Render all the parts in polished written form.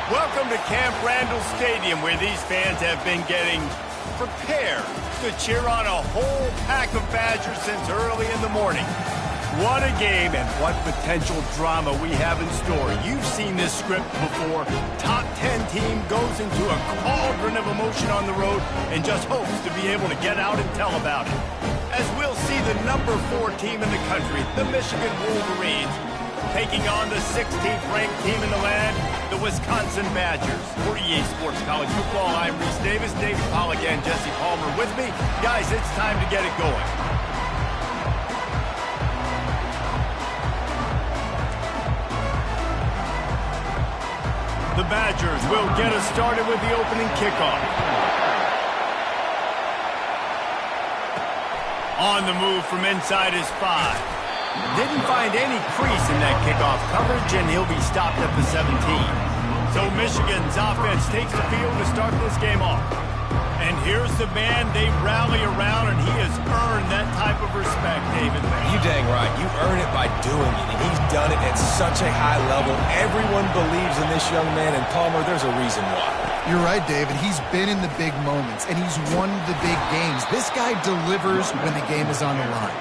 Welcome to Camp Randall Stadium, where these fans have been getting prepared to cheer on a whole pack of Badgers since early in the morning. What a game and what potential drama we have in store. You've seen this script before. Top 10 team goes into a cauldron of emotion on the road and just hopes to be able to get out and tell about it. As we'll see the number 4 team in the country, the Michigan Wolverines, taking on the 16th ranked team in the land, the Wisconsin Badgers. For EA Sports College Football, I'm Reese Davis, David Pollack, and Jesse Palmer with me. Guys, it's time to get it going. The Badgers will get us started with the opening kickoff. On the move from inside his 5. Didn't find any crease in that kickoff coverage, and he'll be stopped at the 17. So Michigan's offense takes the field to start this game off. And here's the man they rally around, and he has earned that type of respect, David. You dang right. You earn it by doing it, and he's done it at such a high level. Everyone believes in this young man, and Palmer, there's a reason why. You're right, David. He's been in the big moments, and he's won the big games. This guy delivers when the game is on the line.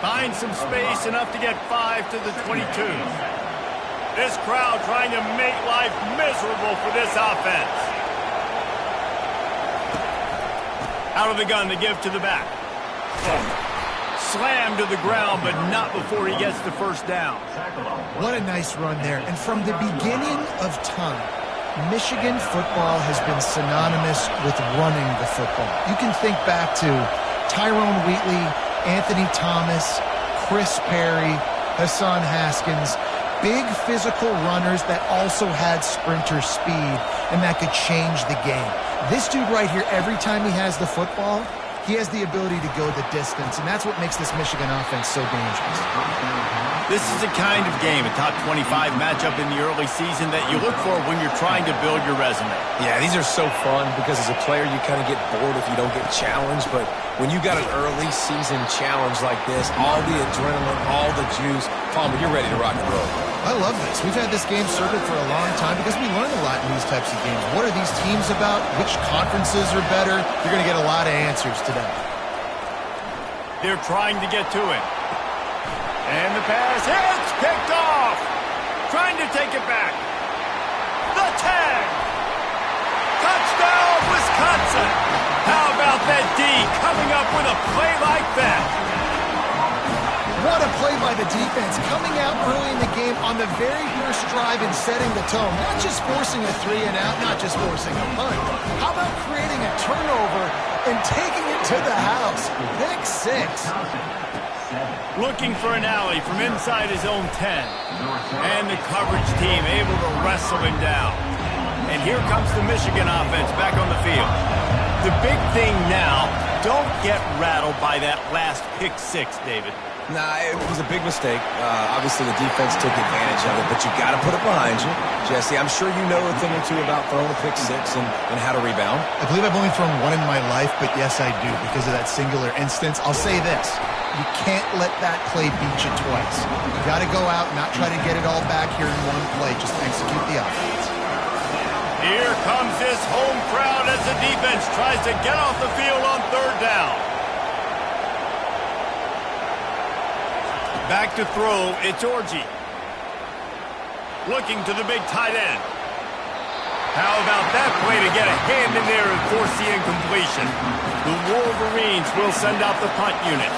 Finds some space, enough to get 5 to the 22. This crowd trying to make life miserable for this offense. Out of the gun to give to the back. Slammed to the ground, but not before he gets the first down. What a nice run there. And from the beginning of time, Michigan football has been synonymous with running the football. You can think back to Tyrone Wheatley, Anthony Thomas, Chris Perry, Hassan Haskins, big physical runners that also had sprinter speed and that could change the game. This dude right here, every time he has the football, he has the ability to go the distance, and that's what makes this Michigan offense so dangerous. This is the kind of game, a top 25 matchup in the early season, that you look for when you're trying to build your resume. Yeah, these are so fun because as a player you kind of get bored if you don't get challenged, but when you got an early season challenge like this, all the adrenaline, all the juice, Palmer, you're ready to rock and roll. I love this. We've had this game circled for a long time because we learn a lot in these types of games. What are these teams about? Which conferences are better? You're going to get a lot of answers today. They're trying to get to it. And the pass hits, picked off. Trying to take it back. The tag. Touchdown, Wisconsin. How about that D coming up with a play like that? What a play by the defense, coming out early in the game on the very first drive and setting the tone. Not just forcing a 3-and-out, not just forcing a punt. How about creating a turnover and taking it to the house? Pick 6. Looking for an alley from inside his own 10. And the coverage team able to wrestle him down. And here comes the Michigan offense back on the field. The big thing now, don't get rattled by that last pick 6, David. Nah, it was a big mistake. Obviously, the defense took advantage of it, but you got to put it behind you. Jesse, I'm sure you know a thing or two about throwing a pick 6 and how to rebound. I believe I've only thrown one in my life, but yes, I do because of that singular instance. I'll say this. You can't let that play beat you twice. You got to go out and not try to get it all back here in one play. Just execute the offense. Here comes this home crowd as the defense tries to get off the field on 3rd down. Back to throw, it's Orji. Looking to the big tight end. How about that play to get a hand in there and force the incompletion? The Wolverines will send out the punt unit.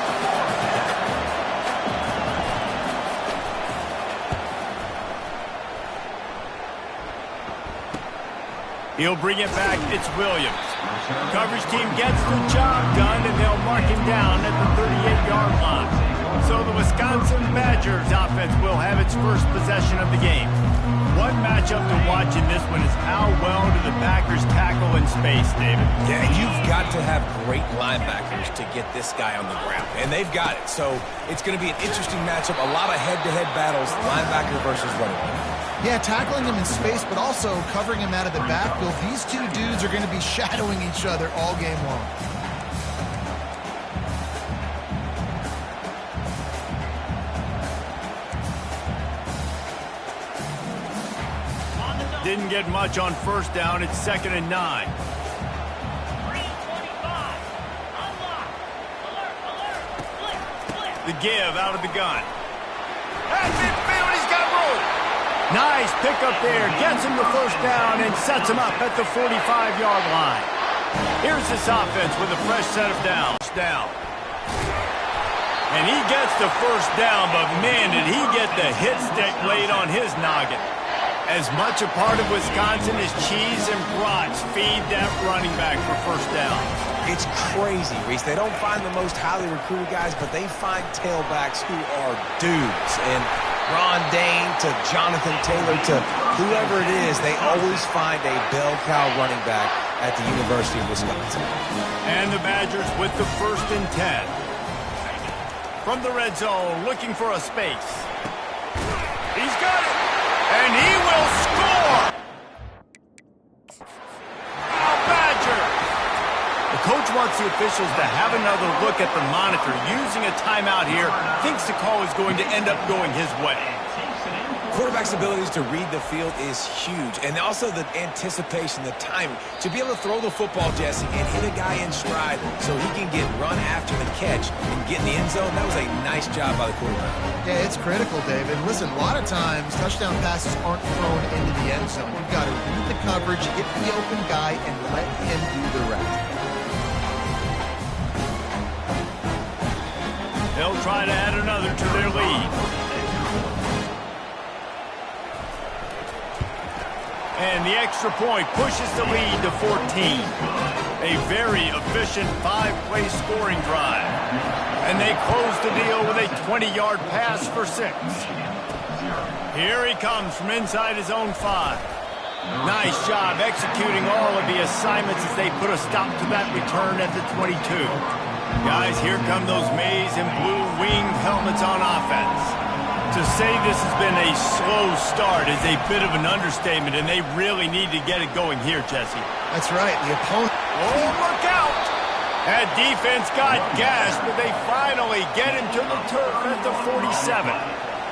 He'll bring it back, it's Williams. Coverage team gets the job done, and they'll mark him down at the 38-yard line. So the Wisconsin Badgers offense will have its first possession of the game. One matchup to watch in this one is how well do the backers tackle in space, David? Yeah, you've got to have great linebackers to get this guy on the ground, and they've got it. So it's going to be an interesting matchup, a lot of head-to-head battles, linebacker versus running back. Yeah, tackling him in space, but also covering him out of the backfield. These two dudes are going to be shadowing each other all game long. Didn't get much on first down. It's 2nd and 9. The give out of the gun. At midfield, he's got room. Nice pickup there. Gets him the first down and sets him up at the 45-yard line. Here's this offense with a fresh set of downs. And he gets the first down, but man, did he get the hit stick laid on his noggin. As much a part of Wisconsin as cheese and brats feed that running back for first down. It's crazy, Reese. They don't find the most highly recruited guys, but they find tailbacks who are dudes. And Ron Dane to Jonathan Taylor to whoever it is, they always find a bell cow running back at the University of Wisconsin. And the Badgers with the 1st and 10. From the red zone, looking for a space. He's got it, and he will score! Badger! The coach wants the officials to have another look at the monitor. Using a timeout here, thinks the call is going to end up going his way. Quarterback's abilities to read the field is huge, and also the anticipation, the timing. To be able to throw the football, Jesse, and hit a guy in stride so he can get run after the catch and get in the end zone, that was a nice job by the quarterback. Yeah, it's critical, David. Listen, a lot of times touchdown passes aren't thrown into the end zone. You've got to read the coverage, hit the open guy, and let him do the rest. They'll try to add another to their lead. And the extra point pushes the lead to 14. A very efficient 5-play scoring drive. And they close the deal with a 20-yard pass for 6. Here he comes from inside his own 5. Nice job executing all of the assignments as they put a stop to that return at the 22. Guys, here come those maize and blue winged helmets on offense. To say this has been a slow start is a bit of an understatement, and they really need to get it going here, Jesse. That's right. The opponent... Oh, look out! That defense got gashed, but they finally get him to the turf at the 47.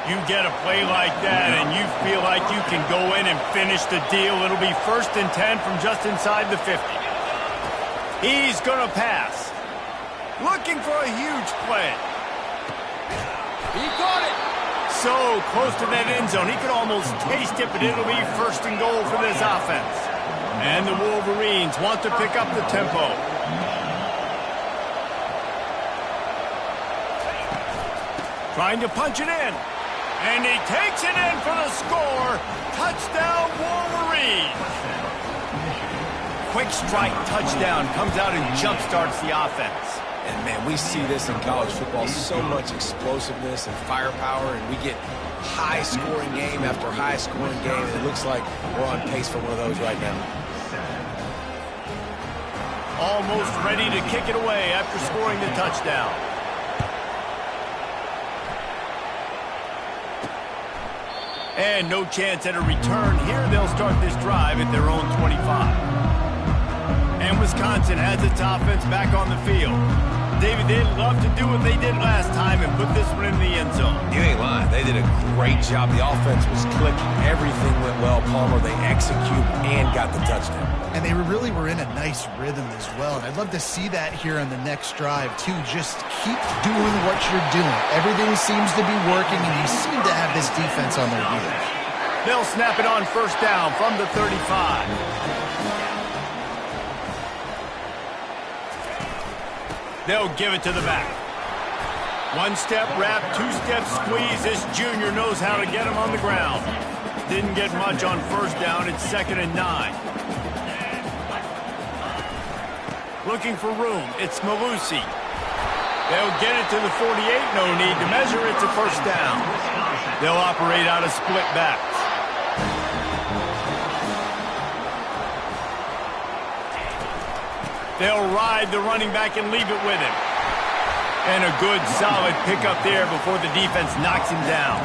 You get a play like that, and you feel like you can go in and finish the deal. It'll be 1st and 10 from just inside the 50. He's going to pass. Looking for a huge play. He got it. So close to that end zone, he could almost taste it, but it'll be 1st and goal for this offense. And the Wolverines want to pick up the tempo. Trying to punch it in. And he takes it in for the score. Touchdown, Wolverines. Quick strike touchdown comes out and jumpstarts the offense. And, man, we see this in college football, so much explosiveness and firepower, and we get high-scoring game after high-scoring game, and it looks like we're on pace for one of those right now. Almost ready to kick it away after scoring the touchdown. And no chance at a return here. They'll start this drive at their own 25. And Wisconsin has its offense back on the field. David, they'd love to do what they did last time and put this one in the end zone. You ain't lying. They did a great job. The offense was clicking. Everything went well. Palmer, they executed and got the touchdown. And they really were in a nice rhythm as well. And I'd love to see that here on the next drive, too. Just keep doing what you're doing. Everything seems to be working, and you seem to have this defense on their heels. They'll snap it on 1st down from the 35. They'll give it to the back. 1-step wrap, 2-step squeeze. This junior knows how to get him on the ground. Didn't get much on 1st down. It's 2nd and 9. Looking for room. It's Malusi. They'll get it to the 48. No need to measure. It's a 1st down. They'll operate out of split backs. They'll ride the running back and leave it with him. And a good, solid pickup there before the defense knocks him down.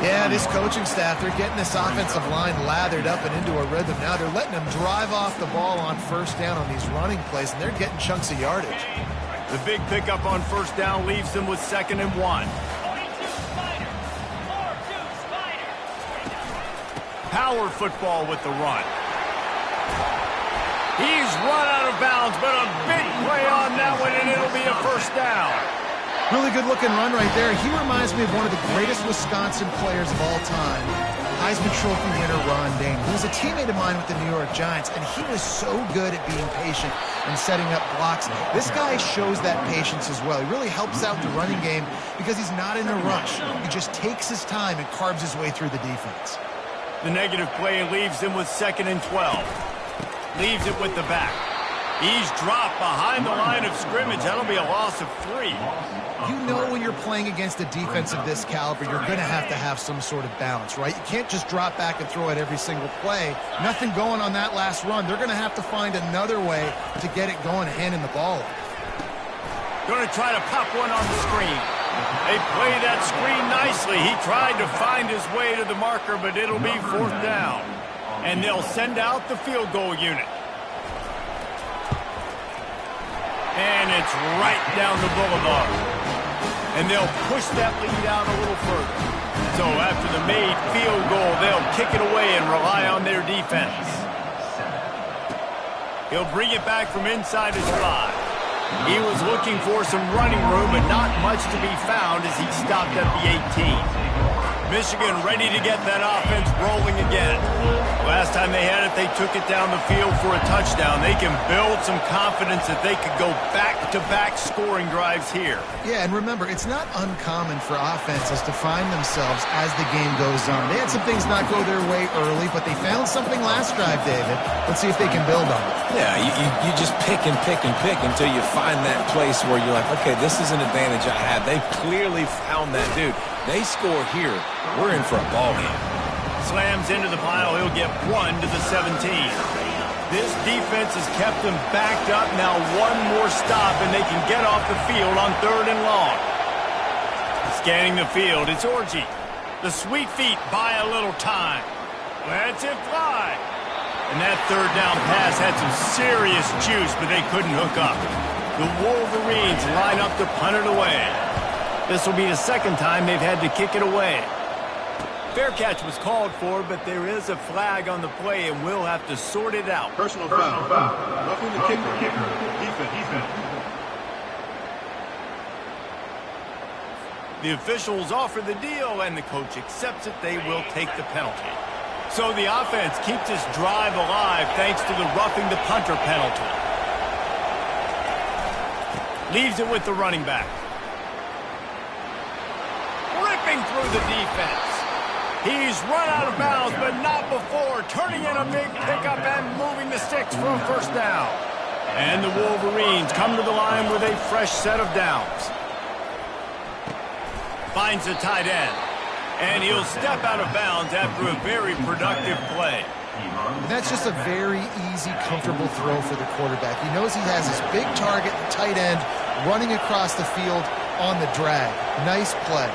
Yeah, this coaching staff, they're getting this offensive line lathered up and into a rhythm now. They're letting them drive off the ball on 1st down on these running plays, and they're getting chunks of yardage. The big pickup on 1st down leaves them with 2nd and 1. Power football with the run. He's run out of bounds, but a big play on that one, and it'll be a first down. Really good-looking run right there. He reminds me of one of the greatest Wisconsin players of all time, Heisman Trophy winner Ron Dayne. He was a teammate of mine with the New York Giants, and he was so good at being patient and setting up blocks. This guy shows that patience as well. He really helps out the running game because he's not in a rush. He just takes his time and carves his way through the defense. The negative play leaves him with 2nd and 12. Leaves it with the back. He's dropped behind the line of scrimmage. That'll be a loss of 3. You know when you're playing against a defense of this caliber, you're going to have some sort of balance, right? You can't just drop back and throw it every single play. Nothing going on that last run. They're going to have to find another way to get it going, handing the ball off. Going to try to pop one on the screen. They play that screen nicely. He tried to find his way to the marker, but it'll be 4th down. And they'll send out the field goal unit. And it's right down the boulevard. And they'll push that lead out a little further. So after the made field goal, they'll kick it away and rely on their defense. He'll bring it back from inside his 5. He was looking for some running room, but not much to be found as he stopped at the 18. Michigan ready to get that offense rolling again. Last time they had it, they took it down the field for a touchdown. They can build some confidence that they could go back-to-back scoring drives here. Yeah, and remember, it's not uncommon for offenses to find themselves as the game goes on. They had some things not go their way early, but they found something last drive, David. Let's see if they can build on it. Yeah, you just pick and pick and pick until you find that place where you're like, okay, this is an advantage I have. They've clearly found that dude. They score here, we're in for a ball game. Slams into the pile. He'll get 1 to the 17. This defense has kept them backed up. Now one more stop, and they can get off the field on 3rd and long. Scanning the field, it's Orji. The sweet feet buy a little time. Lets it fly. And that 3rd down pass had some serious juice, but they couldn't hook up. The Wolverines line up to punt it away. This will be the 2nd time they've had to kick it away. Fair catch was called for, but there is a flag on the play, and we'll have to sort it out. Personal foul. Roughing the kicker. Defense. The officials offer the deal, and the coach accepts it. They will take the penalty. So the offense keeps this drive alive thanks to the roughing the punter penalty. Leaves it with the running back. Ripping through the defense. He's run out of bounds, but not before. Turning in a big pickup and moving the sticks for a first down. And the Wolverines come to the line with a fresh set of downs. Finds the tight end. And he'll step out of bounds after a very productive play. That's just a very easy, comfortable throw for the quarterback. He knows he has his big target, the tight end, running across the field on the drag. Nice play.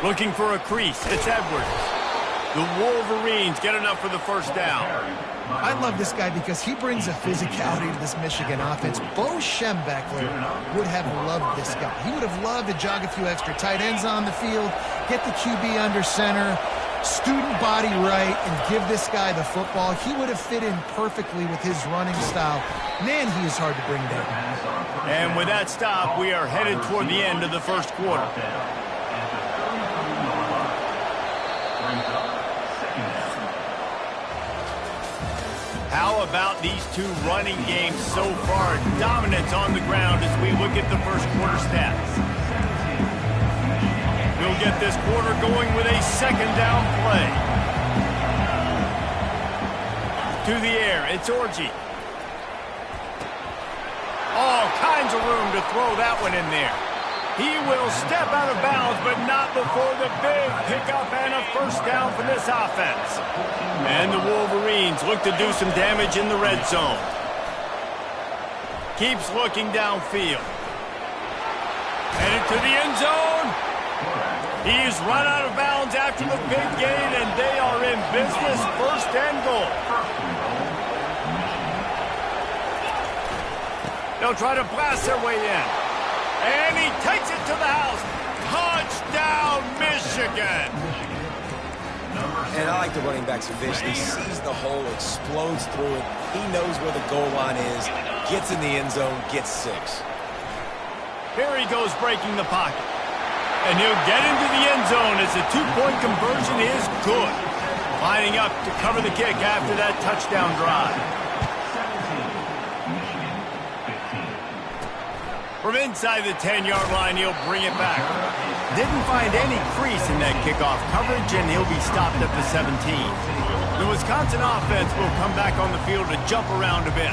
Looking for a crease. It's Edwards. The Wolverines get enough for the first down. I love this guy because he brings a physicality to this Michigan offense. Bo Schembechler would have loved this guy. He would have loved to jog a few extra tight ends on the field, get the QB under center, student body right, and give this guy the football. He would have fit in perfectly with his running style. Man, he is hard to bring down. And with that stop, we are headed toward the end of the first quarter. How about these two running games so far? Dominance on the ground as we look at the first quarter stats. We'll get this quarter going with a 2nd down play. To the air, it's Orji. All kinds of room to throw that one in there. He will step out of bounds, but not before the big pickup and a first down for this offense. And the Wolverines look to do some damage in the red zone. Keeps looking downfield. Headed to the end zone. He's run out of bounds after the big gain, and they are in business, 1st and goal. They'll try to blast their way in. And he takes it to the house. Touchdown, Michigan. And I like the running back's vision. He sees the hole, explodes through it. He knows where the goal line is, gets in the end zone, gets 6. Here he goes breaking the pocket. And he'll get into the end zone as the two-point conversion is good. Lining up to cover the kick after that touchdown drive. From inside the 10-yard line, he'll bring it back. Didn't find any crease in that kickoff coverage, and he'll be stopped at the 17. The Wisconsin offense will come back on the field to jump around a bit.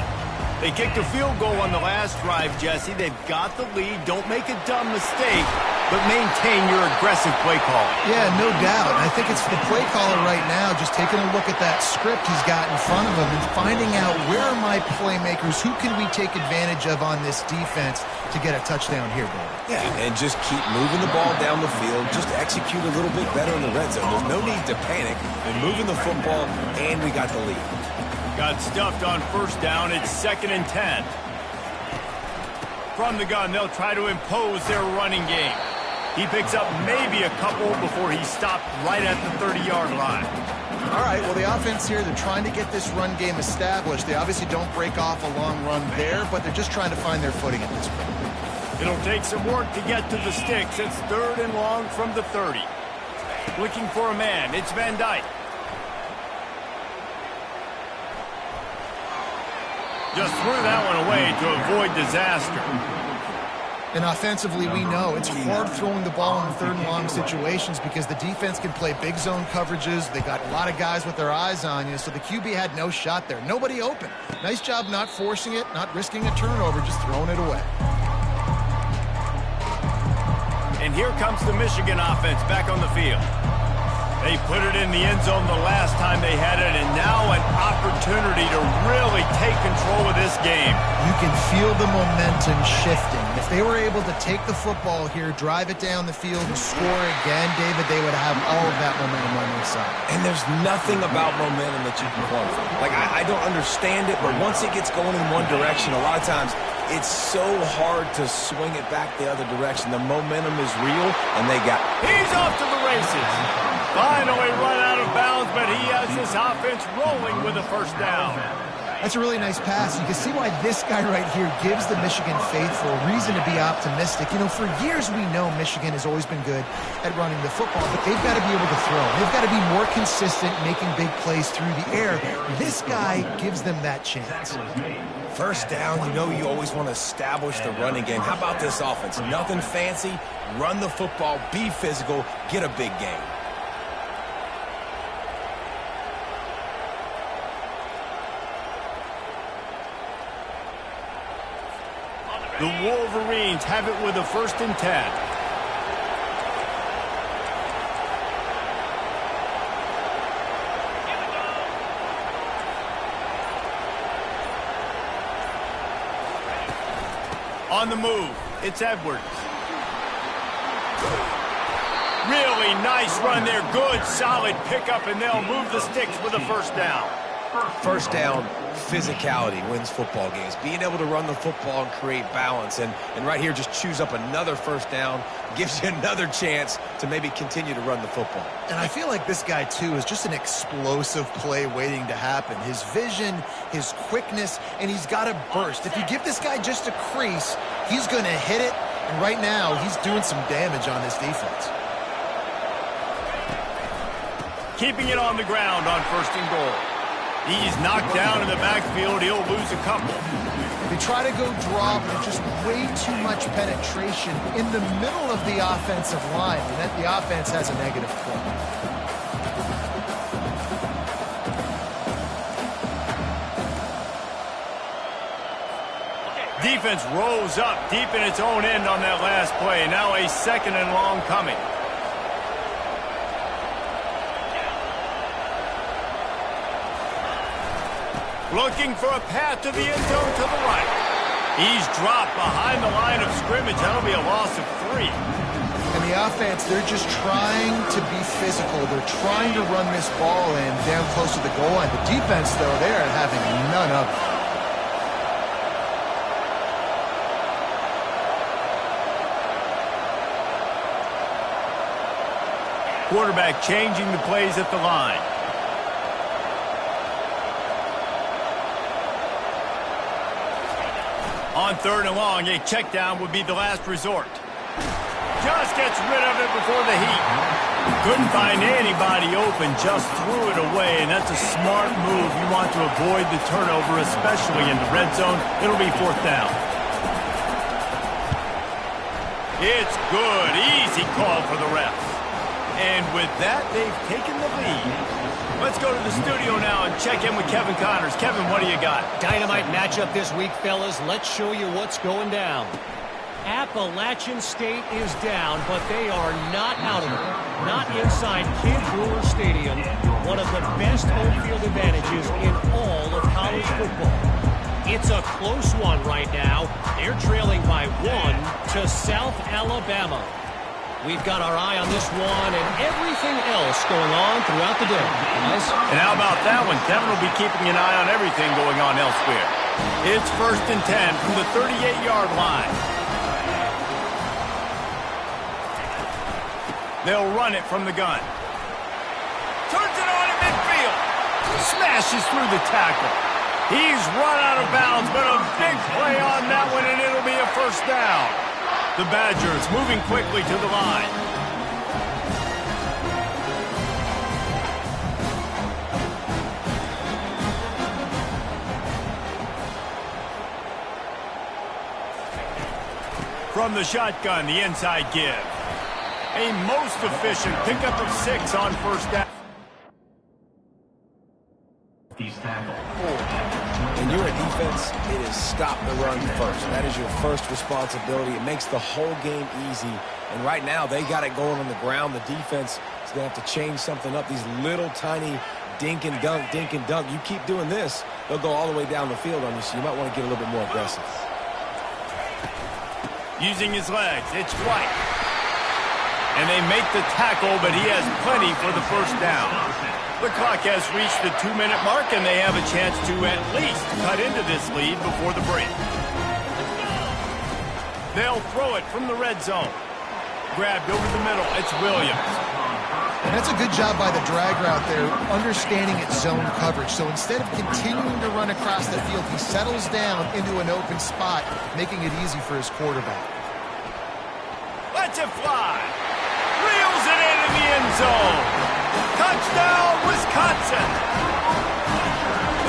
They kicked a field goal on the last drive, Jesse. They've got the lead. Don't make a dumb mistake, but maintain your aggressive play calling. Yeah, no doubt. I think it's the play caller right now just taking a look at that script he's got in front of him and finding out where are my playmakers, who can we take advantage of on this defense to get a touchdown here, David. Yeah, and just keep moving the ball down the field. Just execute a little bit better in the red zone. There's no need to panic. We're moving the football, and we got the lead. Got stuffed on first down. It's 2nd and 10. From the gun, they'll try to impose their running game. He picks up maybe a couple before he's stopped right at the 30-yard line. All right, well, the offense here, they're trying to get this run game established. They obviously don't break off a long run there, but they're just trying to find their footing at this point. It'll take some work to get to the sticks. It's 3rd and long from the 30. Looking for a man. It's Van Dyke. Just threw that one away to avoid disaster. And offensively, we know it's hard throwing the ball in 3rd and long situations because the defense can play big zone coverages. They got a lot of guys with their eyes on you, so the QB had no shot there. Nobody open. Nice job not forcing it, not risking a turnover, just throwing it away. And here comes the Michigan offense back on the field. They put it in the end zone the last time they had it, and now an opportunity to really take control of this game. You can feel the momentum shifting. If they were able to take the football here, drive it down the field, and score again, David, they would have all of that momentum on their side. And there's nothing about momentum that you can quantify. Like, I don't understand it, but once it gets going in one direction, a lot of times it's so hard to swing it back the other direction. The momentum is real, and they got it. He's off to the races. Finally run out of bounds, but he has this offense rolling with a first down. That's a really nice pass. You can see why this guy right here gives the Michigan faithful a reason to be optimistic. You know, for years we know Michigan has always been good at running the football, but they've got to be able to throw. They've got to be more consistent making big plays through the air. This guy gives them that chance. First down, you know you always want to establish the running game. How about this offense? Nothing fancy. Run the football, be physical, get a big gain. The Wolverines have it with a 1st and 10. On the move, it's Edwards. Really nice run there. Good, solid pickup, and they'll move the sticks with a first down. First down, physicality wins football games. Being able to run the football and create balance. And right here, just choose up another first down. Gives you another chance to maybe continue to run the football. And I feel like this guy, too, is just an explosive play waiting to happen. His vision, his quickness, and he's got a burst. If you give this guy just a crease, he's going to hit it. And right now, he's doing some damage on this defense. Keeping it on the ground on 1st and goal. He's knocked down in the backfield. He'll lose a couple. They try to go drop, but just way too much penetration in the middle of the offensive line, and that the offense has a negative play. Defense rose up deep in its own end on that last play. Now a 2nd and long coming. Looking for a path to the end zone to the right. He's dropped behind the line of scrimmage. That'll be a loss of 3. And the offense, they're just trying to be physical. They're trying to run this ball in down close to the goal line. The defense, though, they're having none of it. Quarterback changing the plays at the line. On 3rd and long, a check down would be the last resort. Just gets rid of it before the heat. Couldn't find anybody open, just threw it away, and that's a smart move. You want to avoid the turnover, especially in the red zone. It'll be 4th down. It's good. Easy call for the refs. And with that, they've taken the lead. Let's go to the studio now and check in with Kevin Connors. Kevin, what do you got? Dynamite matchup this week, fellas. Let's show you what's going down. Appalachian State is down, but they are not out of it. Not inside Kidd Brewer Stadium, one of the best home field advantages in all of college football. It's a close one right now. They're trailing by 1 to South Alabama. We've got our eye on this one and everything else going on throughout the day. Guys? And how about that one? Kevin will be keeping an eye on everything going on elsewhere. It's 1st and 10 from the 38-yard line. They'll run it from the gun. Turns it on at midfield. Smashes through the tackle. He's run out of bounds, but a big play on that one, and it'll be a 1st down. The Badgers moving quickly to the line. From the shotgun, the inside give. A most efficient pickup of 6 on 1st down. When you're a defense, it is stop the run first. That is your first responsibility. It makes the whole game easy. And right now, they got it going on the ground. The defense is going to have to change something up. These little tiny dink and dunk, dink and dunk. You keep doing this, they'll go all the way down the field on you, so you might want to get a little bit more aggressive. Using his legs, it's White. And they make the tackle, but he has plenty for the 1st down. The clock has reached the 2-minute mark, and they have a chance to at least cut into this lead before the break. They'll throw it from the red zone. Grabbed over the middle. It's Williams. And that's a good job by the drag route there, understanding its zone coverage. So instead of continuing to run across the field, he settles down into an open spot, making it easy for his quarterback. Lets it fly. Reels it into the end zone. Touchdown, Wisconsin.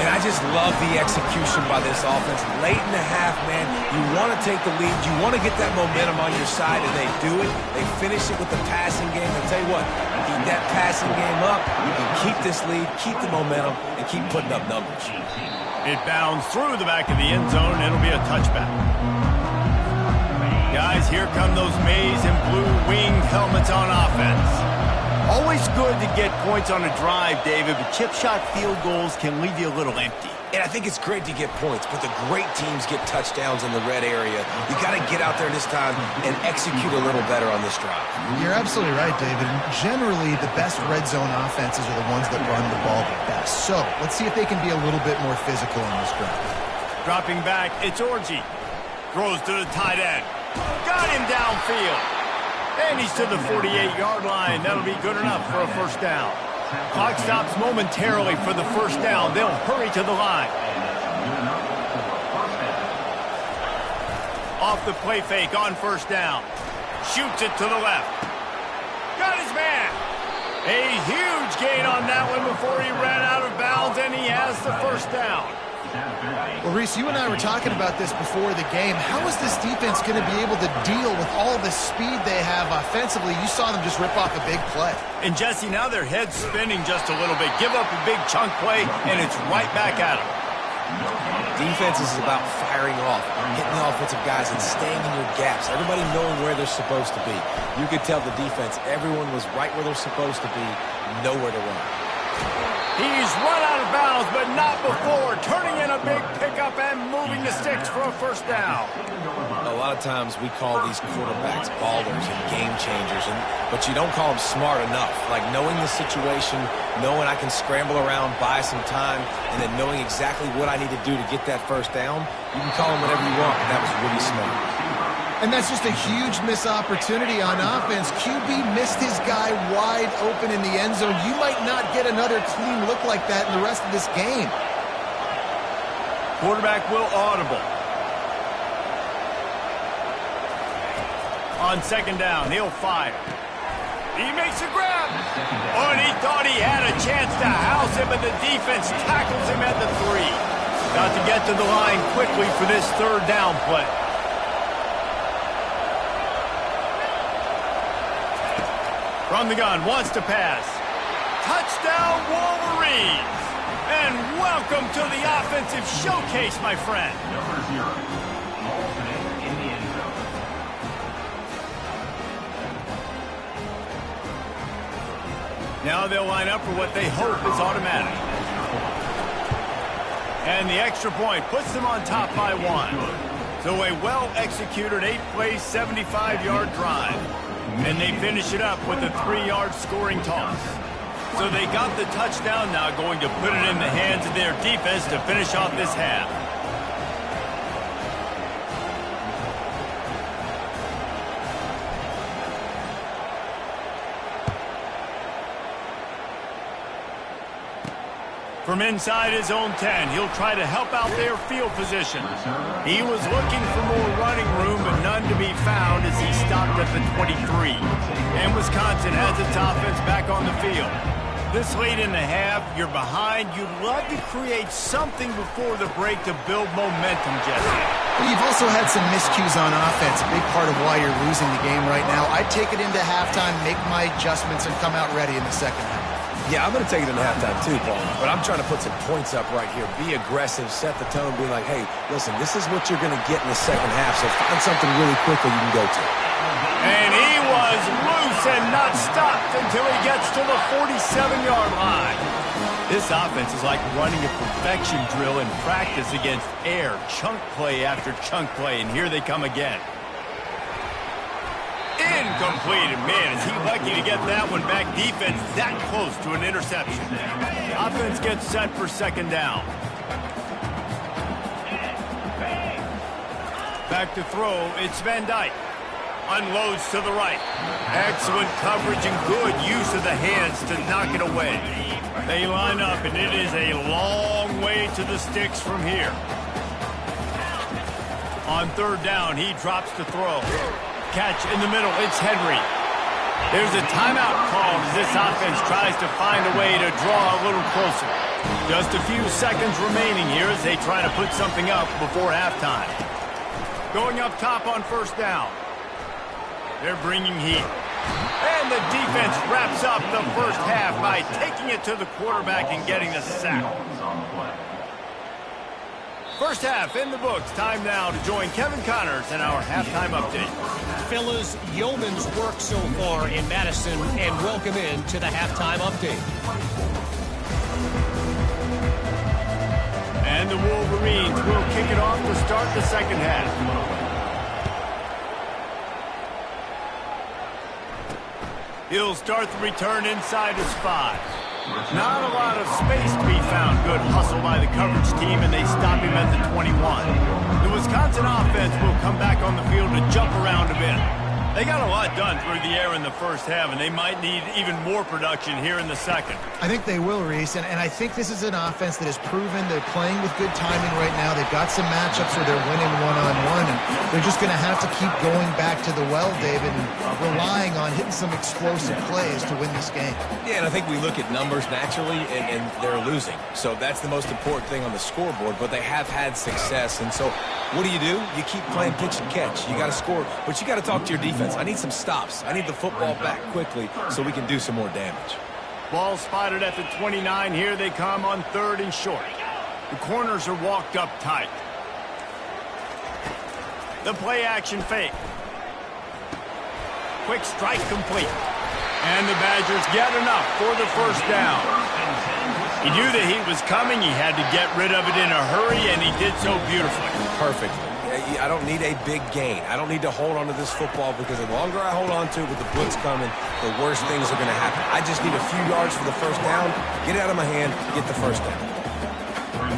And I just love the execution by this offense. Late in the half, man, you want to take the lead. You want to get that momentum on your side, and they do it. They finish it with the passing game. I'll tell you what, keep that passing game up. You can keep this lead, keep the momentum, and keep putting up numbers. It bounds through the back of the end zone, and it'll be a touchback. Guys, here come those maize and blue winged helmets on offense. Always good to get points on a drive, David, but chip shot field goals can leave you a little empty. And I think it's great to get points, but the great teams get touchdowns in the red area. You got to get out there this time and execute a little better on this drive. You're absolutely right, David. Generally, the best red zone offenses are the ones that run the ball the best. So let's see if they can be a little bit more physical in this drive. Dropping back, it's Orji. Throws to the tight end. Got him downfield. And he's to the 48-yard line. That'll be good enough for a 1st down. Clock stops momentarily for the 1st down. They'll hurry to the line. Off the play fake on 1st down. Shoots it to the left. Got his man. A huge gain on that one before he ran out of bounds, and he has the 1st down. Well, Reese, you and I were talking about this before the game. How is this defense going to be able to deal with all the speed they have offensively? You saw them just rip off a big play. And, Jesse, now their head's spinning just a little bit. Give up a big chunk play, and it's right back at them. Defense is about firing off, hitting the offensive guys, and staying in your gaps. Everybody knowing where they're supposed to be. You could tell the defense, everyone was right where they're supposed to be, nowhere to run. He's run out of bounds, but not before. Turning in a big pickup and moving the sticks for a 1st down. A lot of times we call these quarterbacks ballers and game changers, but you don't call them smart enough. Like knowing the situation, knowing I can scramble around, buy some time, and then knowing exactly what I need to do to get that 1st down, you can call them whatever you want, but that was really smart. And that's just a huge missed opportunity on offense. QB missed his guy wide open in the end zone. You might not get another clean look like that in the rest of this game. Quarterback will audible. On second down, he'll fire. He makes a grab. Oh, and he thought he had a chance to house him, and the defense tackles him at the 3. Got to get to the line quickly for this third down play. From the gun, wants to pass. Touchdown, Wolverines! And welcome to the offensive showcase, my friend. Number 0, ball today in the end zone. Now they'll line up for what they hope is automatic. And the extra point puts them on top by 1. So a well-executed 8-play, 75-yard drive. And they finish it up with a 3-yard scoring toss. So they got the touchdown, now going to put it in the hands of their defense to finish off this half. From inside his own 10, he'll try to help out their field position. He was looking for more running room, but none to be found as he stopped at the 23. And Wisconsin has its offense back on the field. This late in the half, you're behind. You'd love to create something before the break to build momentum, Jesse. Well, you've also had some miscues on offense, a big part of why you're losing the game right now. I'd take it into halftime, make my adjustments, and come out ready in the second half. Yeah, I'm going to take it into halftime too, Paul. But I'm trying to put some points up right here. Be aggressive, set the tone, be like, hey, listen, this is what you're going to get in the second half, so find something really quickly you can go to. And he was loose and not stopped until he gets to the 47-yard line. This offense is like running a perfection drill in practice against air, chunk play after chunk play, and here they come again. Incomplete, and man, is he lucky to get that one back. Defense that close to an interception. Offense gets set for second down. Back to throw, it's Van Dyke. Unloads to the right. Excellent coverage and good use of the hands to knock it away. They line up, and it is a long way to the sticks from here. On third down, he drops to throw. Catch in the middle, it's Henry. There's a timeout called as this offense tries to find a way to draw a little closer. Just a few seconds remaining here as they try to put something up before halftime. Going up top on first down. They're bringing heat. And the defense wraps up the first half by taking it to the quarterback and getting the sack. First half in the books. Time now to join Kevin Connors in our halftime update. Fellas, yeoman's work so far in Madison, and welcome in to the halftime update. And the Wolverines will kick it off to start the second half. He'll start the return inside his 5. Not a lot of space to be found. Good hustle by the coverage team, and they stop him at the 21. The Wisconsin offense will come back on the field to jump around a bit. They got a lot done through the air in the first half, and they might need even more production here in the second. I think they will, Reese, and I think this is an offense that has proven they're playing with good timing right now. They've got some matchups where they're winning one-on-one, and they're just going to have to keep going back to the well, David, and relying on hitting some explosive plays to win this game. Yeah, and I think we look at numbers naturally, and they're losing. So that's the most important thing on the scoreboard, but they have had success. And so what do? You keep playing pitch and catch. You got to score, but you got to talk to your defense. I need some stops. I need the football back quickly so we can do some more damage. Ball spotted at the 29. Here they come on third and short. The corners are walked up tight. The play action fake. Quick strike complete. And the Badgers get enough for the first down. He knew the heat was coming. He had to get rid of it in a hurry, and he did so beautifully. Perfectly. I don't need a big gain. I don't need to hold on to this football because the longer I hold on to it with the blitz coming, the worse things are going to happen. I just need a few yards for the first down, get it out of my hand, get the first down.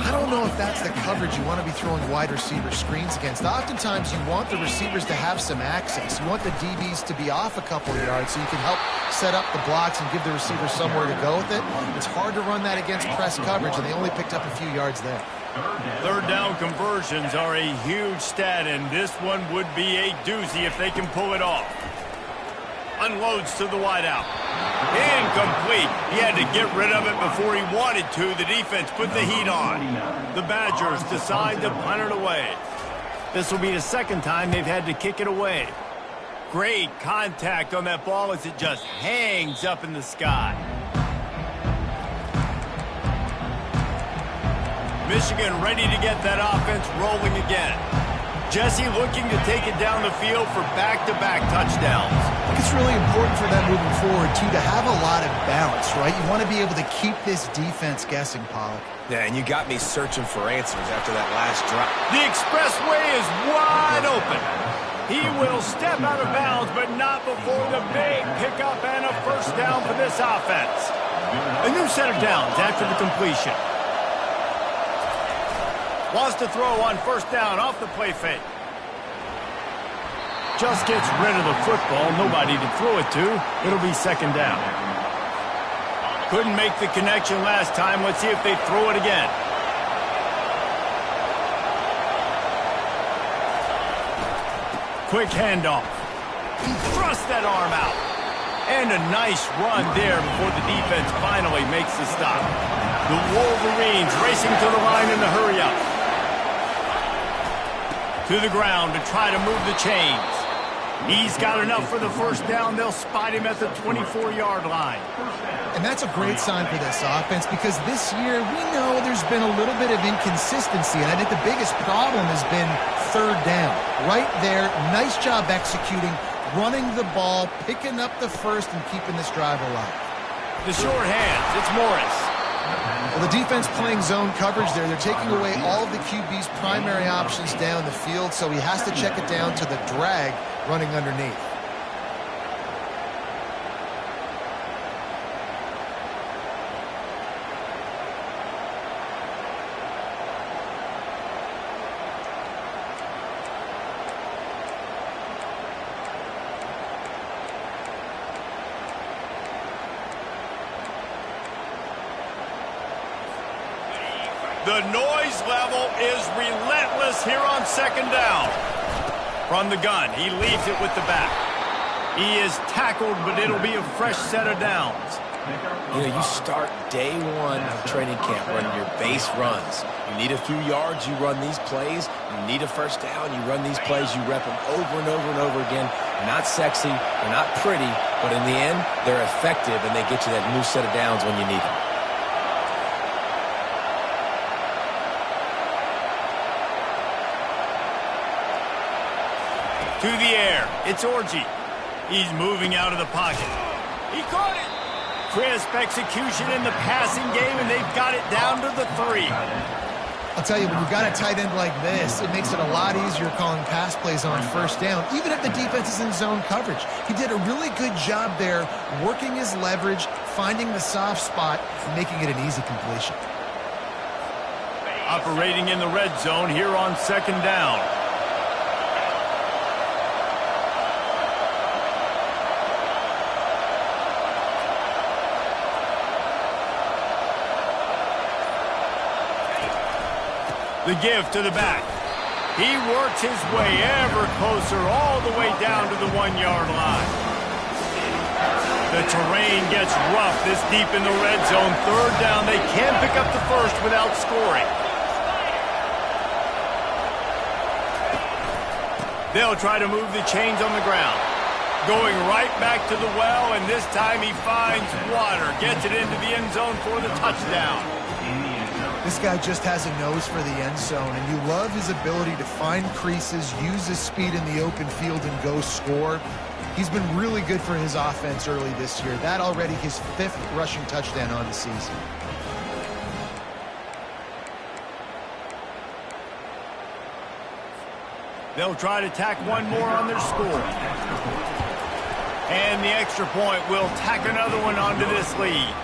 I don't know if that's the coverage you want to be throwing wide receiver screens against. Oftentimes, you want the receivers to have some access. You want the DBs to be off a couple of yards so you can help set up the blocks and give the receivers somewhere to go with it. It's hard to run that against press coverage, and they only picked up a few yards there. Third down conversions are a huge stat, and this one would be a doozy if they can pull it off. Unloads to the wideout. Incomplete. He had to get rid of it before he wanted to. The defense put the heat on. The Badgers decide to punt it away. This will be the second time they've had to kick it away. Great contact on that ball as it just hangs up in the sky. Michigan ready to get that offense rolling again. Jesse looking to take it down the field for back-to-back touchdowns. I think it's really important for them moving forward, too, to have a lot of balance, right? You want to be able to keep this defense guessing, Pollack. Yeah, and you got me searching for answers after that last drive. The expressway is wide open. He will step out of bounds, but not before the big pickup and a first down for this offense. A new set of downs after the completion. Wants to throw on first down off the play fake. Just gets rid of the football. Nobody to throw it to. It'll be second down. Couldn't make the connection last time. Let's see if they throw it again. Quick handoff. He thrusts that arm out. And a nice run there before the defense finally makes the stop. The Wolverines racing to the line in the hurry-up. To the ground to try to move the chains. He's got enough for the first down. They'll spot him at the 24-yard line. And that's a great sign for this offense because this year we know there's been a little bit of inconsistency, and I think the biggest problem has been third down. Right there, nice job executing, running the ball, picking up the first, and keeping this drive alive. The short hands, it's Morris. Well, the defense playing zone coverage there. They're taking away all of the QB's primary options down the field, so he has to check it down to the drag running underneath. The noise level is relentless here on second down. From the gun, he leaves it with the back. He is tackled, but it'll be a fresh set of downs. You know, you start day one of training camp running your base runs. You need a few yards, you run these plays. You need a first down, you run these plays. You rep them over and over and over again. They're not sexy, they're not pretty, but in the end, they're effective, and they get you that new set of downs when you need them. To the air, it's Orji. He's moving out of the pocket. He caught it. Crisp execution in the passing game, and they've got it down to the 3. I'll tell you, when you've got a tight end like this, it makes it a lot easier calling pass plays on first down, even if the defense is in zone coverage. He did a really good job there, working his leverage, finding the soft spot, and making it an easy completion. Operating in the red zone here on second down. The give to the back. He works his way ever closer all the way down to the 1-yard line. The terrain gets rough this deep in the red zone. Third down, they can't pick up the first without scoring. They'll try to move the chains on the ground. Going right back to the well, and this time he finds water. Gets it into the end zone for the touchdown. This guy just has a nose for the end zone, and you love his ability to find creases, use his speed in the open field, and go score. He's been really good for his offense early this year. That already his 5th rushing touchdown on the season. They'll try to tack one more on their score. And the extra point will tack another one onto this lead.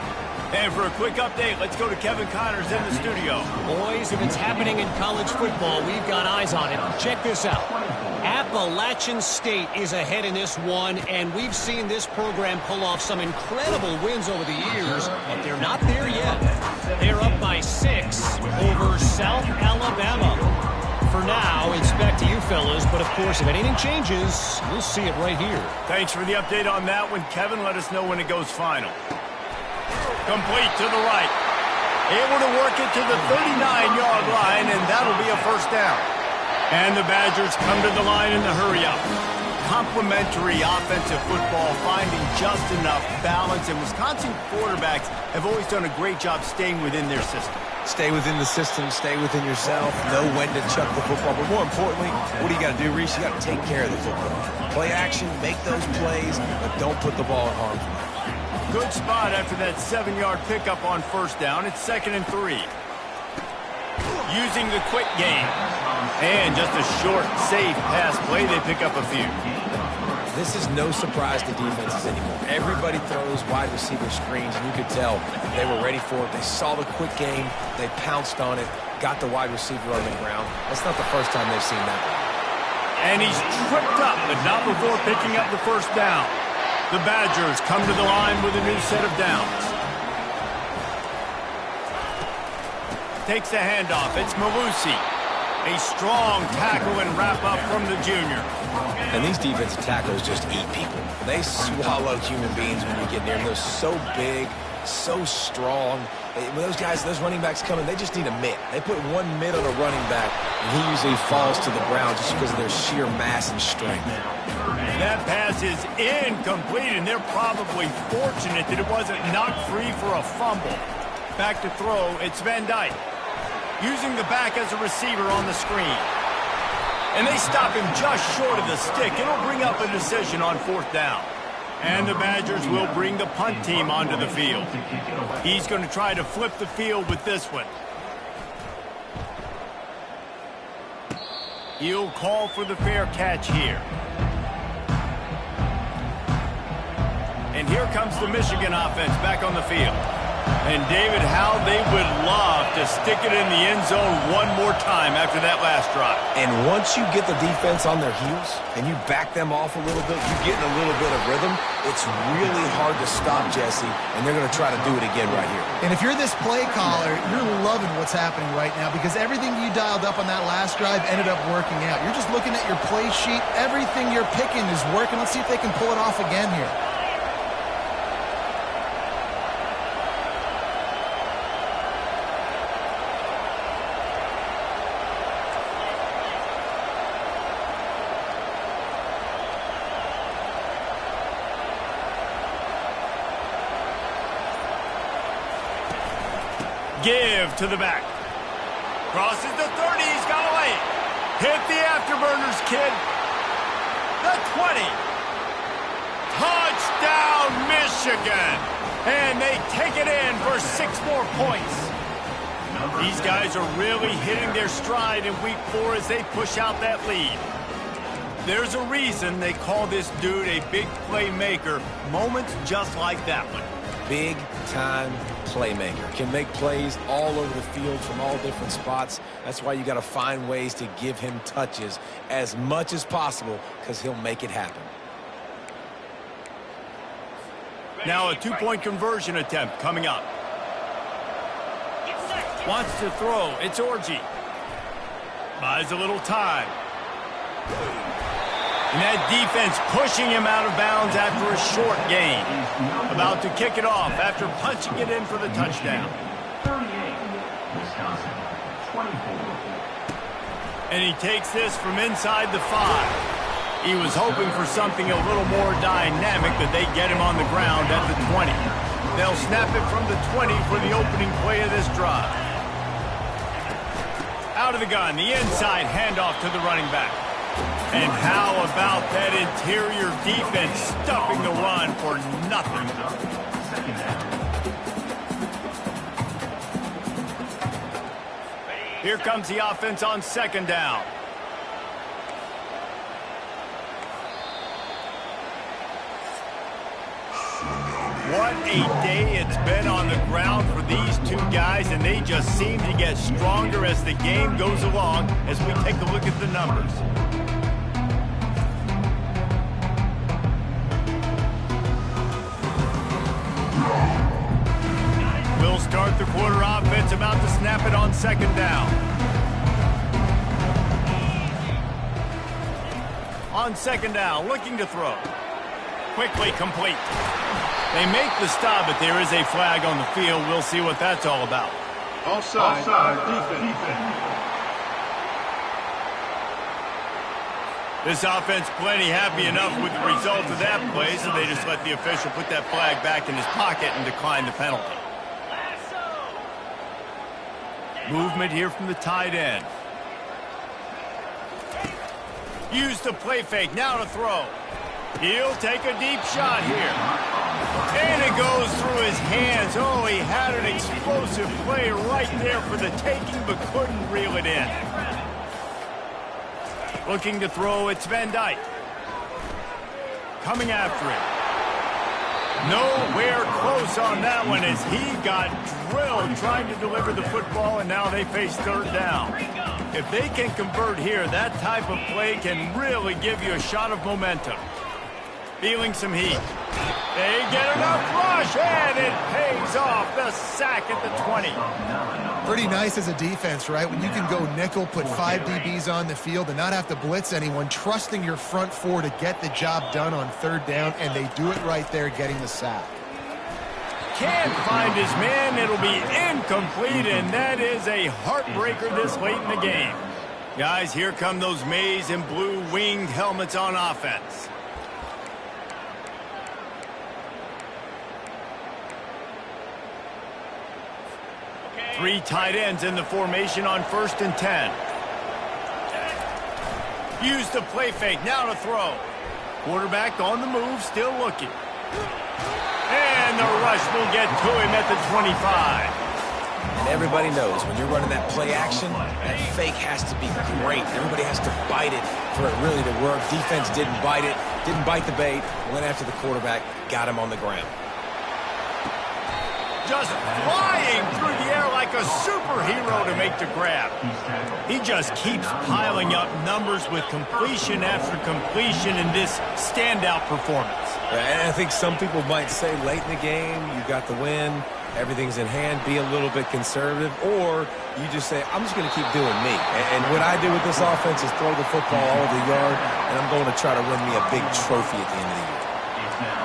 And for a quick update, let's go to Kevin Connors in the studio. Boys, if it's happening in college football, we've got eyes on it. Check this out. Appalachian State is ahead in this one, and we've seen this program pull off some incredible wins over the years, but they're not there yet. They're up by 6 over South Alabama. For now, it's back to you fellas, but of course, if anything changes, we'll see it right here. Thanks for the update on that one, Kevin. Let us know when it goes final. Complete to the right. Able to work it to the 39-yard line, and that'll be a first down. And the Badgers come to the line in the hurry-up. Complementary offensive football, finding just enough balance, and Wisconsin quarterbacks have always done a great job staying within their system. Stay within the system, stay within yourself, know when to chuck the football. But more importantly, what do you got to do, Reese? You got to take care of the football. Play action, make those plays, but don't put the ball in harm's way. Good spot after that 7-yard pickup on first down. It's 2nd and 3. Using the quick game. And just a short, safe pass play. They pick up a few. This is no surprise to defenses anymore. Everybody throws wide receiver screens, and you could tell they were ready for it. They saw the quick game. They pounced on it, got the wide receiver on the ground. That's not the first time they've seen that one. And he's tripped up, but not before picking up the first down. The Badgers come to the line with a new set of downs. Takes the handoff. It's Malusi. A strong tackle and wrap-up from the junior. And these defensive tackles just eat people. They swallow human beings when you get near them. They're so big, so strong. When those guys, those running backs come in, they just need a mitt. They put one mitt on a running back, and he usually falls to the ground just because of their sheer mass and strength. That pass is incomplete, and they're probably fortunate that it wasn't knocked free for a fumble. Back to throw, it's Van Dyke. Using the back as a receiver on the screen. And they stop him just short of the stick. It'll bring up a decision on 4th down. And the Badgers will bring the punt team onto the field. He's going to try to flip the field with this one. He'll call for the fair catch here. And here comes the Michigan offense back on the field. And David, how they would love to stick it in the end zone one more time after that last drive. And once you get the defense on their heels and you back them off a little bit, you get in a little bit of rhythm, it's really hard to stop, Jesse, and they're going to try to do it again right here. And if you're this play caller, you're loving what's happening right now because everything you dialed up on that last drive ended up working out. You're just looking at your play sheet. Everything you're picking is working. Let's see if they can pull it off again here. Give to the back. Crosses the 30. He's got away. Hit the afterburners, kid. The 20. Touchdown, Michigan. And they take it in for 6 more points. These guys are really hitting their stride in week 4 as they push out that lead. There's a reason they call this dude a big playmaker. Moments just like that one. Big-time playmaker. Can make plays all over the field from all different spots. That's why you got to find ways to give him touches as much as possible because he'll make it happen. Now a 2-point conversion attempt coming up. Wants to throw. It's Orji. Buys a little time. And that defense pushing him out of bounds after a short gain. About to kick it off after punching it in for the touchdown. 38, Wisconsin, 24. And he takes this from inside the 5. He was hoping for something a little more dynamic, but they get him on the ground at the 20. They'll snap it from the 20 for the opening play of this drive. Out of the gun, the inside handoff to the running back. And how about that interior defense stuffing the run for nothing? Here comes the offense on 2nd down. What a day it's been on the ground for these two guys, and they just seem to get stronger as the game goes along as we take a look at the numbers. Will start the quarter offense, about to snap it on second down. On second down, looking to throw. Quickly complete. They make the stop, but there is a flag on the field. We'll see what that's all about. Offside. Defense. This offense plenty happy enough with the result of that play, so they just let the official put that flag back in his pocket and decline the penalty. Movement here from the tight end. Use the play fake, now to throw. He'll take a deep shot here. And it goes through his hands. Oh, he had an explosive play right there for the taking, but couldn't reel it in. Looking to throw, it's Van Dyke. Coming after it. Nowhere close on that one as he got drilled trying to deliver the football, and now they face third down. If they can convert here, that type of play can really give you a shot of momentum. Feeling some heat. They get enough rush, and it pays off. The sack at the 20. Pretty nice as a defense, right? When you can go nickel, put 5 DBs on the field and not have to blitz anyone, trusting your front four to get the job done on third down, and they do it right there, getting the sack. Can't find his man. It'll be incomplete, and that is a heartbreaker this late in the game. Guys, here come those maize and blue winged helmets on offense. Three tight ends in the formation on 1st and 10. Use the play fake, now to throw. Quarterback on the move, still looking. And the rush will get to him at the 25. And everybody knows when you're running that play action, that fake has to be great. Everybody has to bite it for it really to work. Defense didn't bite it, didn't bite the bait, went after the quarterback, got him on the ground. Just flying through the air like a superhero to make the grab. He just keeps piling up numbers with completion after completion in this standout performance. And I think some people might say late in the game, you got the win, everything's in hand, be a little bit conservative, or you just say, I'm just going to keep doing me. And what I do with this offense is throw the football all over the yard, and I'm going to try to win me a big trophy at the end of the year.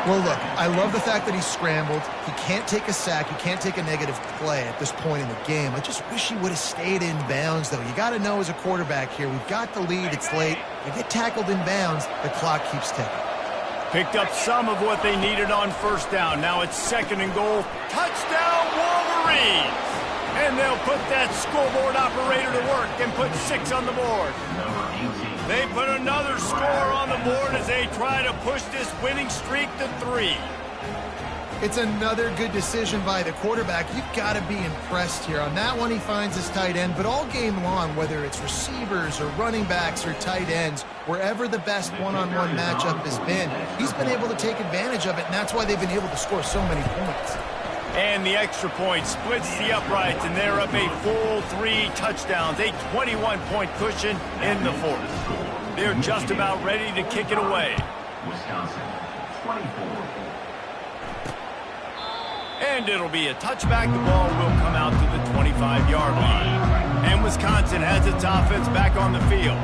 Well, look, I love the fact that he scrambled. He can't take a sack. He can't take a negative play at this point in the game. I just wish he would have stayed in bounds, though. You got to know as a quarterback here, we've got the lead. It's late. You get tackled in bounds, the clock keeps ticking. Picked up some of what they needed on 1st down. Now it's 2nd and goal. Touchdown, Wolverines! And they'll put that scoreboard operator to work and put 6 on the board. They put another score on the board as they try to push this winning streak to 3. It's another good decision by the quarterback. You've got to be impressed here. On that one, he finds his tight end, but all game long, whether it's receivers or running backs or tight ends, wherever the best one-on-one matchup has been, he's been able to take advantage of it, and that's why they've been able to score so many points. And the extra point splits the uprights, and they're up a full 3 touchdowns, a 21-point cushion in the 4th. They're just about ready to kick it away. Wisconsin, 24. And it'll be a touchback. The ball will come out to the 25-yard line. And Wisconsin has its offense back on the field.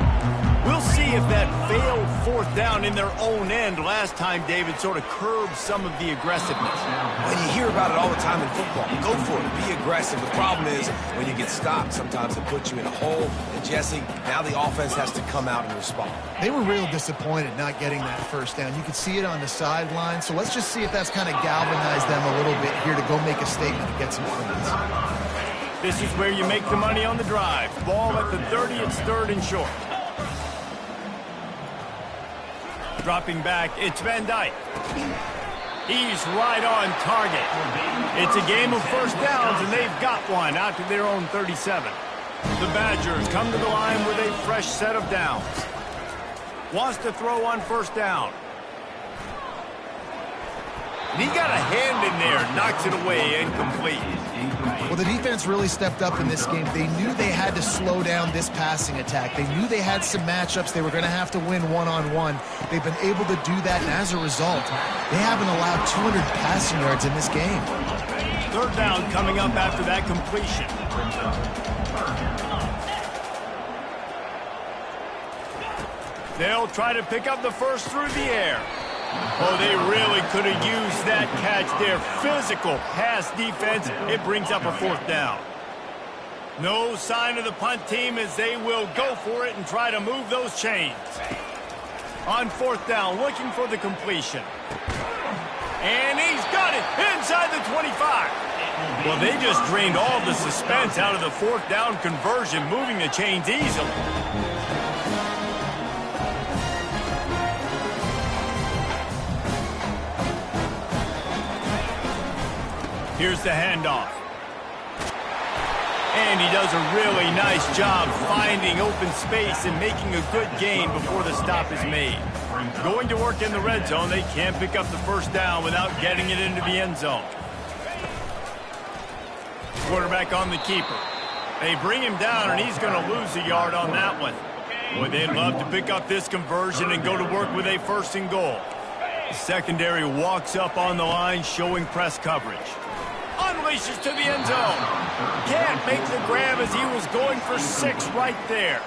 We'll see if that failed 4th down in their own end last time, David, sort of curbed some of the aggressiveness. Well, you hear about it all the time in football. Go for it. Be aggressive. The problem is when you get stopped, sometimes it puts you in a hole. And, Jesse, now the offense has to come out and respond. They were real disappointed not getting that 1st down. You could see it on the sideline. So let's just see if that's kind of galvanized them a little bit here to go make a statement and get some points. This is where you make the money on the drive. Ball at the 30, it's 3rd and short. Dropping back, it's Van Dyke. He's right on target. It's a game of 1st downs, and they've got one out to their own 37. The Badgers come to the line with a fresh set of downs. Wants to throw on 1st down. And he got a hand in there, knocks it away, incomplete. Well, the defense really stepped up in this game. They knew they had to slow down this passing attack. They knew they had some matchups they were going to have to win one-on-one. They've been able to do that, and as a result, they haven't allowed 200 passing yards in this game. Third down coming up after that completion. They'll try to pick up the first through the air. Oh, they really could have used that catch there. Physical pass defense. It brings up a fourth down. No sign of the punt team as they will go for it and try to move those chains. On fourth down, looking for the completion. And he's got it inside the 25. Well, they just drained all the suspense out of the fourth down conversion, moving the chains easily. Here's the handoff. And he does a really nice job finding open space and making a good gain before the stop is made. Going to work in the red zone, they can't pick up the first down without getting it into the end zone. Quarterback on the keeper. They bring him down, and he's going to lose a yard on that one. Boy, they'd love to pick up this conversion and go to work with a first and goal. The secondary walks up on the line, showing press coverage. Unleashes to the end zone. Can't make the grab as he was going for 6 right there.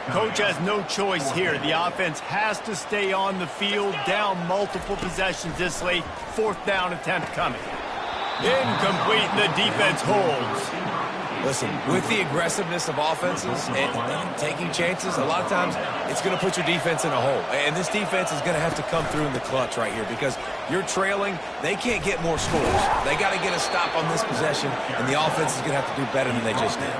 Coach has no choice here. The offense has to stay on the field, down multiple possessions this late. Fourth down attempt coming. Incomplete, and the defense holds. Listen, with the aggressiveness of offenses and taking chances, a lot of times it's going to put your defense in a hole. And this defense is going to have to come through in the clutch right here because you're trailing. They can't get more scores. They got to get a stop on this possession, and the offense is going to have to do better than they just did.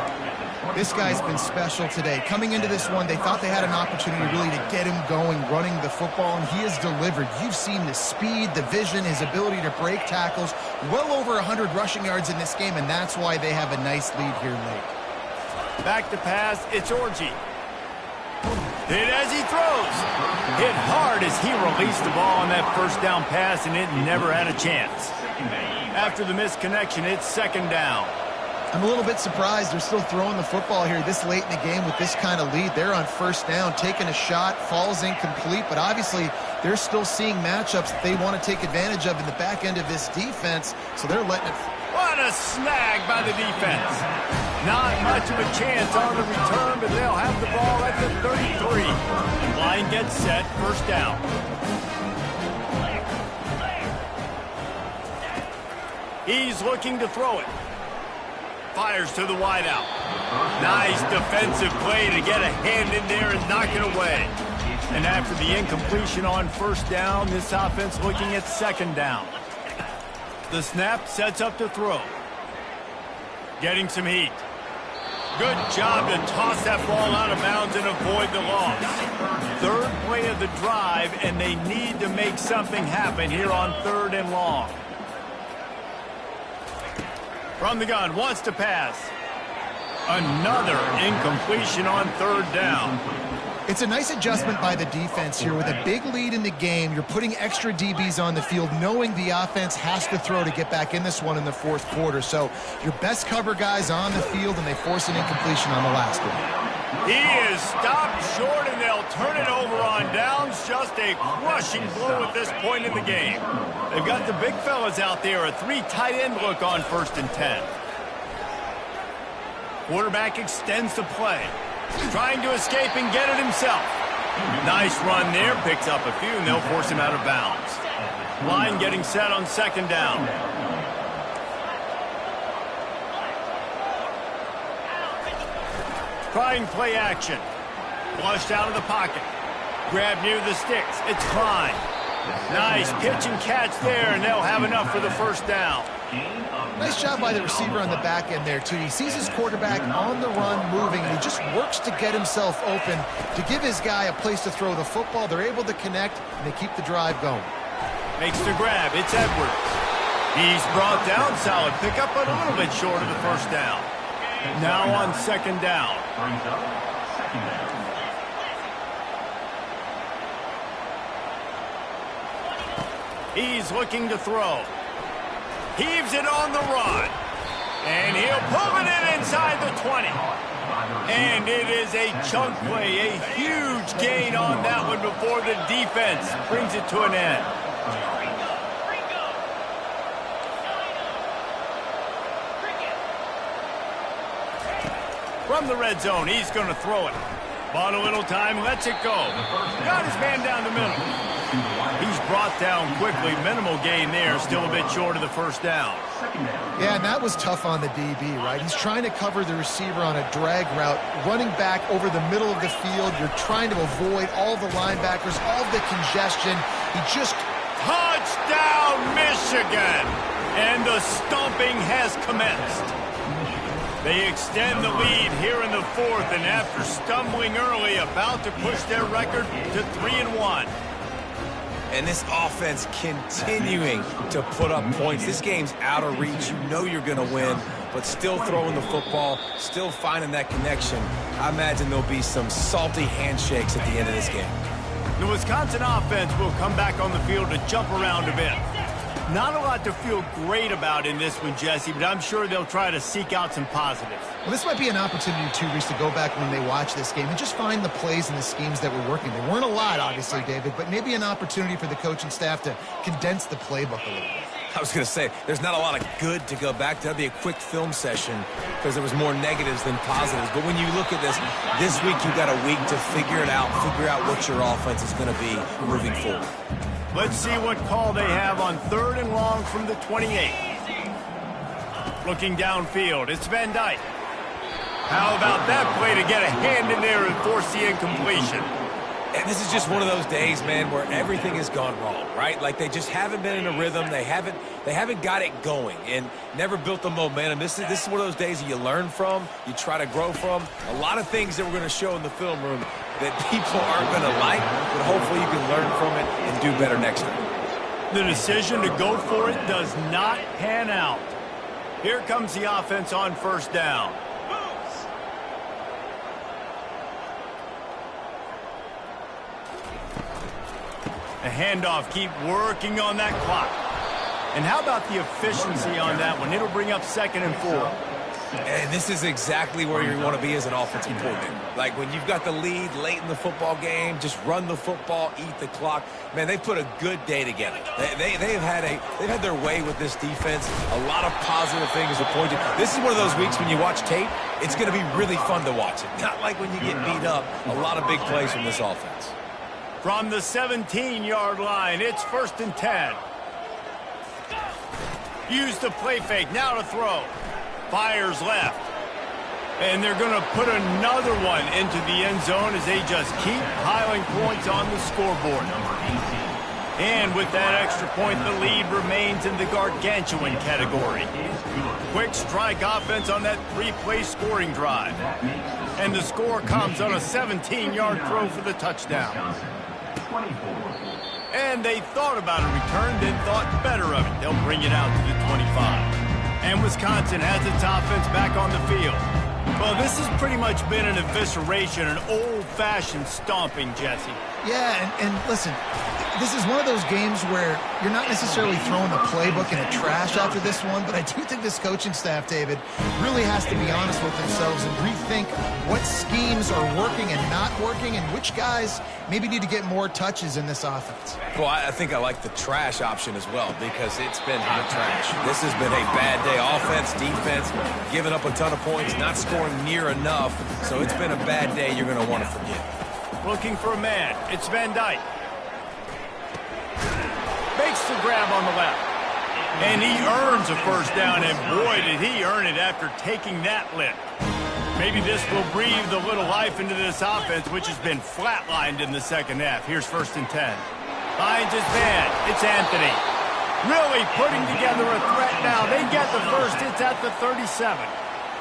This guy's been special today. Coming into this one, they thought they had an opportunity really to get him going, running the football, and he has delivered. You've seen the speed, the vision, his ability to break tackles. Well over 100 rushing yards in this game, and that's why they have a nice lead here late. Back to pass, it's Orji. Hit as he throws. Hit hard as he released the ball on that first down pass, and it never had a chance. After the misconnection, it's second down. I'm a little bit surprised they're still throwing the football here this late in the game with this kind of lead. They're on first down, taking a shot, falls incomplete, but obviously they're still seeing matchups that they want to take advantage of in the back end of this defense, so they're letting it. What a snag by the defense. Not much of a chance on the return, but they'll have the ball at the 33. Line gets set, first down. He's looking to throw it. Fires to the wideout. Nice defensive play to get a hand in there and knock it away. And after the incompletion on first down, this offense looking at second down. The snap sets up to throw. Getting some heat. Good job to toss that ball out of bounds and avoid the loss. Third play of the drive, and they need to make something happen here on third and long. From the gun, wants to pass. Another incompletion on third down. It's a nice adjustment by the defense here. With a big lead in the game, you're putting extra DBs on the field, knowing the offense has to throw to get back in this one in the fourth quarter. So your best cover guys on the field, and they force an incompletion on the last one. He is stopped short, and they'll turn it over on downs. Just a crushing blow at this point in the game. They've got the big fellas out there, a 3 tight end look on first and 10. Quarterback extends the play. Trying to escape and get it himself. Nice run there, picks up a few, and they'll force him out of bounds. Line getting set on second down. Trying play action. Flushed out of the pocket. Grab near the sticks. It's Klein. Nice pitch and catch there, and they'll have enough for the first down. Nice job by the receiver on the back end there, too. He sees his quarterback on the run moving, and he just works to get himself open to give his guy a place to throw the football. They're able to connect, and they keep the drive going. Makes the grab. It's Edwards. He's brought down. Solid pickup, but a little bit short of the first down. Now on second down. He's looking to throw. Heaves it on the run. And he'll pull it in inside the 20. And it is a chunk play, a huge gain on that one before the defense brings it to an end. From the red zone, he's going to throw it. Bought a little time, lets it go. Got his man down the middle. He's brought down quickly. Minimal gain there, still a bit short of the first down. Yeah, and that was tough on the DB, right? He's trying to cover the receiver on a drag route, running back over the middle of the field. You're trying to avoid all the linebackers, all the congestion. He just... Touchdown, Michigan! And the stomping has commenced. They extend the lead here in the fourth, and after stumbling early, about to push their record to 3-1. And this offense continuing to put up points. This game's out of reach. You know you're going to win, but still throwing the football, still finding that connection. I imagine there'll be some salty handshakes at the end of this game. The Wisconsin offense will come back on the field to jump around a bit. Not a lot to feel great about in this one, Jesse, but I'm sure they'll try to seek out some positives. Well, this might be an opportunity, too, Reese, to go back when they watch this game and just find the plays and the schemes that were working. There weren't a lot, obviously, David, but maybe an opportunity for the coaching staff to condense the playbook a little bit. I was going to say, there's not a lot of good to go back to. That'd be a quick film session because there was more negatives than positives. But when you look at this week you've got a week to figure it out, figure out what your offense is going to be moving forward. Let's see what call they have on 3rd and long from the 28. Looking downfield, it's Van Dyke. How about that play to get a hand in there and force the incompletion? And this is just one of those days, man, where everything has gone wrong, right? Like they just haven't been in a rhythm. They haven't got it going and never built the momentum. This is one of those days that you learn from, you try to grow from. A lot of things that we're going to show in the film room that people aren't going to like, but hopefully you can learn from it and do better next time. The decision to go for it does not pan out. Here comes the offense on 1st down. A handoff, keep working on that clock. And how about the efficiency on that one? It'll bring up 2nd and 4. And this is exactly where you want to be as an offensive coordinator. Like when you've got the lead late in the football game, just run the football, eat the clock. Man, they put a good day together. They've had their way with this defense. A lot of positive things are pointed. This is one of those weeks when you watch tape, it's going to be really fun to watch it. Not like when you get beat up. A lot of big plays from this offense. From the 17-yard line, it's 1st and 10. Use the play fake, now to throw. Fires left. And they're going to put another one into the end zone as they just keep piling points on the scoreboard. And with that extra point, the lead remains in the gargantuan category. Quick strike offense on that 3-play scoring drive. And the score comes on a 17-yard throw for the touchdown. And they thought about a return, then thought better of it. They'll bring it out to the 25. And Wisconsin has its offense back on the field. Well, this has pretty much been an evisceration, an old-fashioned stomping, Jesse. Yeah, and listen, this is one of those games where you're not necessarily throwing the playbook in the trash after this one, but I do think this coaching staff, David, really has to be honest with themselves and rethink what schemes are working and not working and which guys maybe need to get more touches in this offense. Well, I think I like the trash option as well because it's been hot trash. This has been a bad day. Offense, defense, giving up a ton of points, not scoring near enough. So it's been a bad day you're going to want to forget. Looking for a man. It's Van Dyke. Makes the grab on the left. And he earns a 1st down, and boy, did he earn it after taking that lift. Maybe this will breathe a little life into this offense, which has been flatlined in the 2nd half. Here's 1st and 10. Finds his man. It's Anthony. Really putting together a threat now. They get the first. It's at the 37.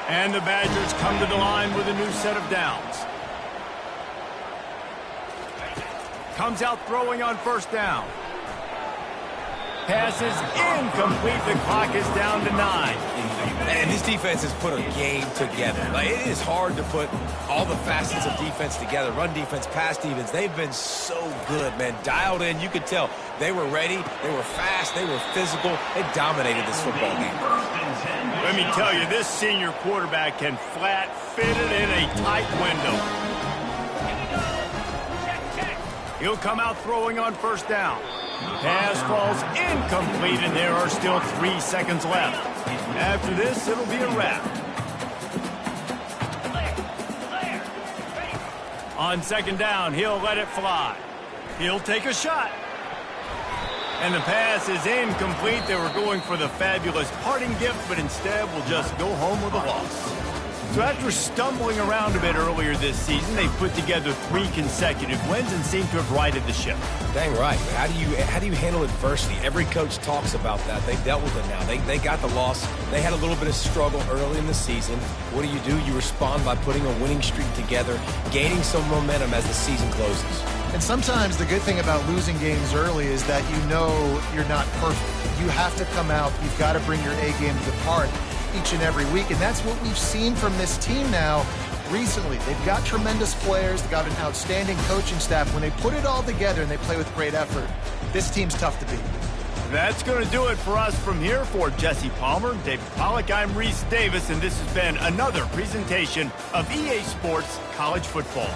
And the Badgers come to the line with a new set of downs. Comes out throwing on 1st down. Pass is incomplete. The clock is down to 9. And this defense has put a game together. Like, it is hard to put all the facets of defense together. Run defense, pass defense. They've been so good, man. Dialed in. You could tell they were ready. They were fast. They were physical. They dominated this football game. Let me tell you, this senior quarterback can flat fit it in a tight window. He'll come out throwing on 1st down. Pass falls incomplete, and there are still 3 seconds left. After this, it'll be a wrap. On second down, he'll let it fly. He'll take a shot. And the pass is incomplete. They were going for the fabulous parting gift, but instead will just go home with a loss. So after stumbling around a bit earlier this season, they've put together 3 consecutive wins and seem to have righted the ship. Dang right. How do you handle adversity? Every coach talks about that. They've dealt with it now. They got the loss. They had a little bit of struggle early in the season. What do? You respond by putting a winning streak together, gaining some momentum as the season closes. And sometimes the good thing about losing games early is that you know you're not perfect. You have to come out. You've got to bring your A game to the park each and every week. And that's what we've seen from this team now recently. They've got tremendous players. They've got an outstanding coaching staff. When they put it all together and they play with great effort, this team's tough to beat. That's going to do it for us from here. For Jesse Palmer, David Pollack, I'm Reese Davis, and this has been another presentation of EA Sports College Football.